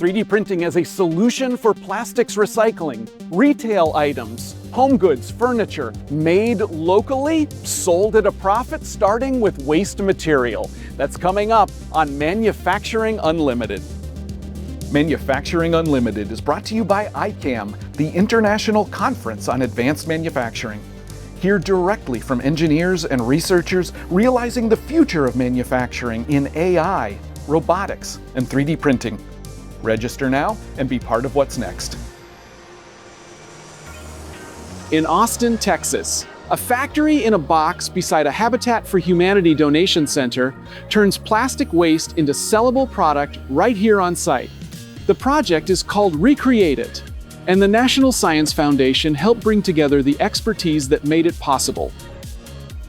3D printing as a solution for plastics recycling, retail items, home goods, furniture, made locally, sold at a profit, starting with waste material. That's coming up on Manufacturing Unlimited. Manufacturing Unlimited is brought to you by ICAM, the International Conference on Advanced Manufacturing. Hear directly from engineers and researchers realizing the future of manufacturing in AI, robotics, and 3D printing. Register now and be part of what's next. In Austin, Texas, a factory in a box beside a Habitat for Humanity donation center turns plastic waste into sellable product right here on site. The project is called ReCreateIt, and the National Science Foundation helped bring together the expertise that made it possible.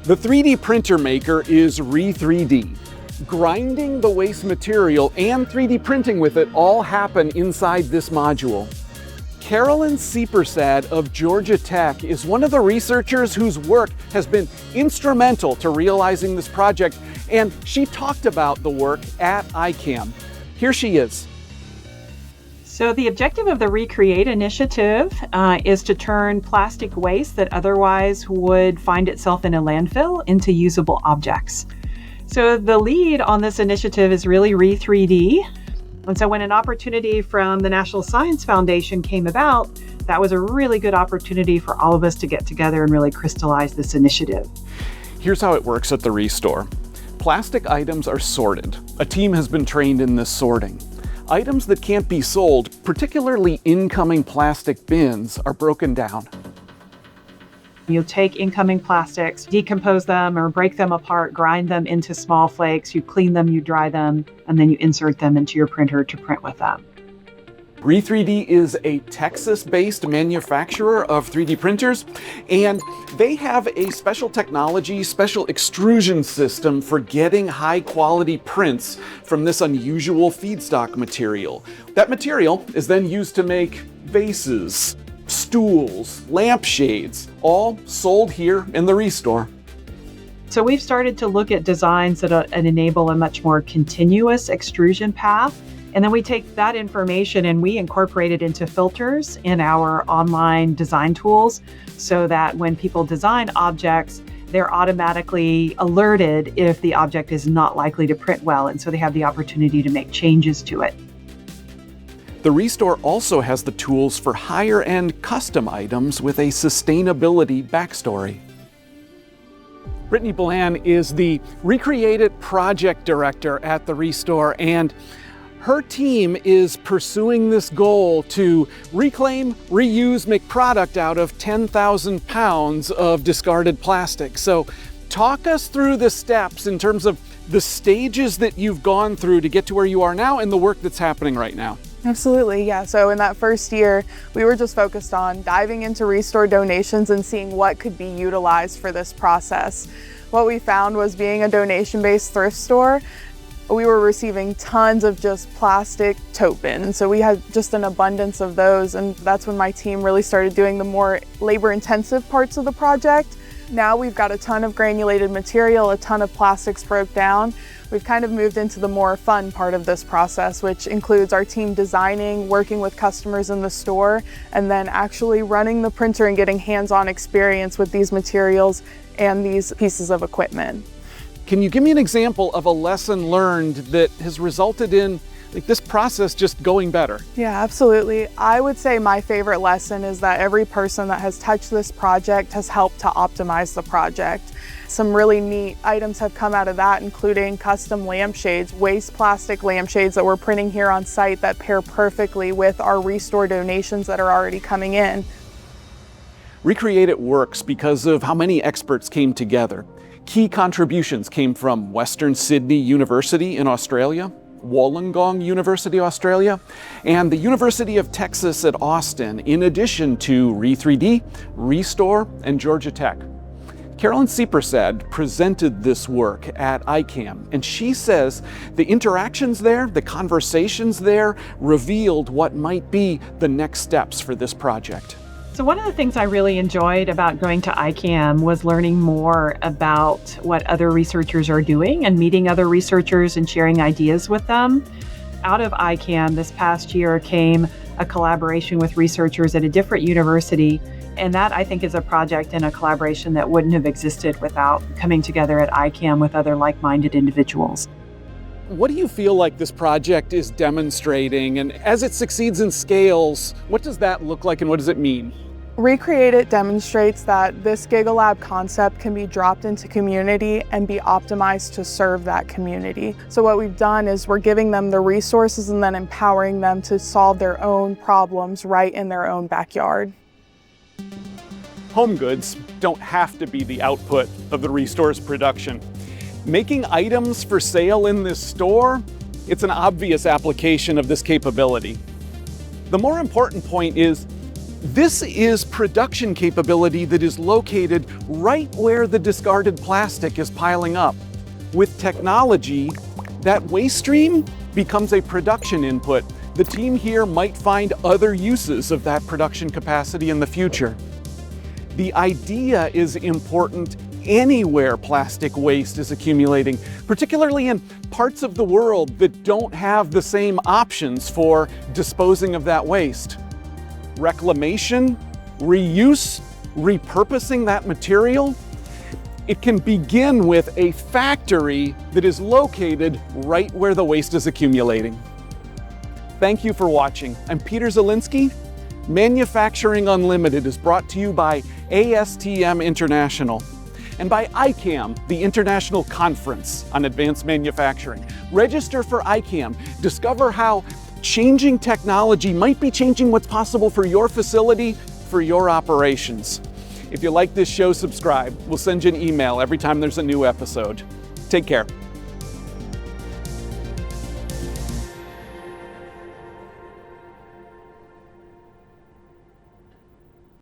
The 3D printer maker is Re3D. Grinding the waste material and 3D printing with it all happen inside this module. Carolyn Seepersad of Georgia Tech is one of the researchers whose work has been instrumental to realizing this project, and she talked about the work at ICAM. Here she is. So the objective of the ReCreate initiative is to turn plastic waste that otherwise would find itself in a landfill into usable objects. So the lead on this initiative is really Re3D. And so when an opportunity from the National Science Foundation came about, that was a really good opportunity for all of us to get together and really crystallize this initiative. Here's how it works at the ReStore. Plastic items are sorted. A team has been trained in this sorting. Items that can't be sold, particularly incoming plastic bins, are broken down. You'll take incoming plastics, decompose them or break them apart, grind them into small flakes, you clean them, you dry them, and then you insert them into your printer to print with them. Re3D is a Texas-based manufacturer of 3D printers, and they have a special technology, special extrusion system for getting high-quality prints from this unusual feedstock material. That material is then used to make vases, stools, lampshades, all sold here in the ReStore. So we've started to look at designs that enable a much more continuous extrusion path. And then we take that information and we incorporate it into filters in our online design tools so that when people design objects, they're automatically alerted if the object is not likely to print well. And so they have the opportunity to make changes to it. The ReStore also has the tools for higher-end custom items with a sustainability backstory. Britney Blann is the ReCreateIt project director at the ReStore, and her team is pursuing this goal to reclaim, reuse, make product out of 10,000 pounds of discarded plastic. So talk us through the steps in terms of the stages that you've gone through to get to where you are now and the work that's happening right now. Absolutely, yeah. So in that first year, we were just focused on diving into ReStore donations and seeing what could be utilized for this process. What we found was, being a donation-based thrift store, we were receiving tons of just plastic tote bins. So we had just an abundance of those, and that's when my team really started doing the more labor-intensive parts of the project. Now we've got a ton of granulated material, a ton of plastics broke down. We've kind of moved into the more fun part of this process, which includes our team designing, working with customers in the store, and then actually running the printer and getting hands-on experience with these materials and these pieces of equipment. Can you give me an example of a lesson learned that has resulted in this process just going better? Yeah, absolutely. I would say my favorite lesson is that every person that has touched this project has helped to optimize the project. Some really neat items have come out of that, including custom lampshades, waste plastic lampshades that we're printing here on site that pair perfectly with our ReStore donations that are already coming in. ReCreateIt works because of how many experts came together. Key contributions came from Western Sydney University in Australia, Wollongong University, Australia, and the University of Texas at Austin, in addition to Re3D, ReStore, and Georgia Tech. Carolyn Seepersad presented this work at ICAM, and she says the interactions there, the conversations there, revealed what might be the next steps for this project. So one of the things I really enjoyed about going to ICAM was learning more about what other researchers are doing and meeting other researchers and sharing ideas with them. out of ICAM this past year came a collaboration with researchers at a different university. And that, I think, is a project and a collaboration that wouldn't have existed without coming together at ICAM with other like-minded individuals. What do you feel like this project is demonstrating? And as it succeeds and scales, what does that look like and what does it mean? ReCreateIt demonstrates that this GigaLab concept can be dropped into community and be optimized to serve that community. So what we've done is we're giving them the resources and then empowering them to solve their own problems right in their own backyard. Home goods don't have to be the output of the ReStore's production. Making items for sale in this store, it's an obvious application of this capability. The more important point is, this is production capability that is located right where the discarded plastic is piling up. With technology, that waste stream becomes a production input. The team here might find other uses of that production capacity in the future. The idea is important anywhere plastic waste is accumulating, particularly in parts of the world that don't have the same options for disposing of that waste. Reclamation, reuse, repurposing that material, it can begin with a factory that is located right where the waste is accumulating. Thank you for watching. I'm Peter Zielinski. Manufacturing Unlimited is brought to you by ASTM International and by ICAM, the International Conference on Advanced Manufacturing. Register for ICAM. Discover how changing technology might be changing what's possible for your facility, for your operations. If you like this show, subscribe. We'll send you an email every time there's a new episode. Take care.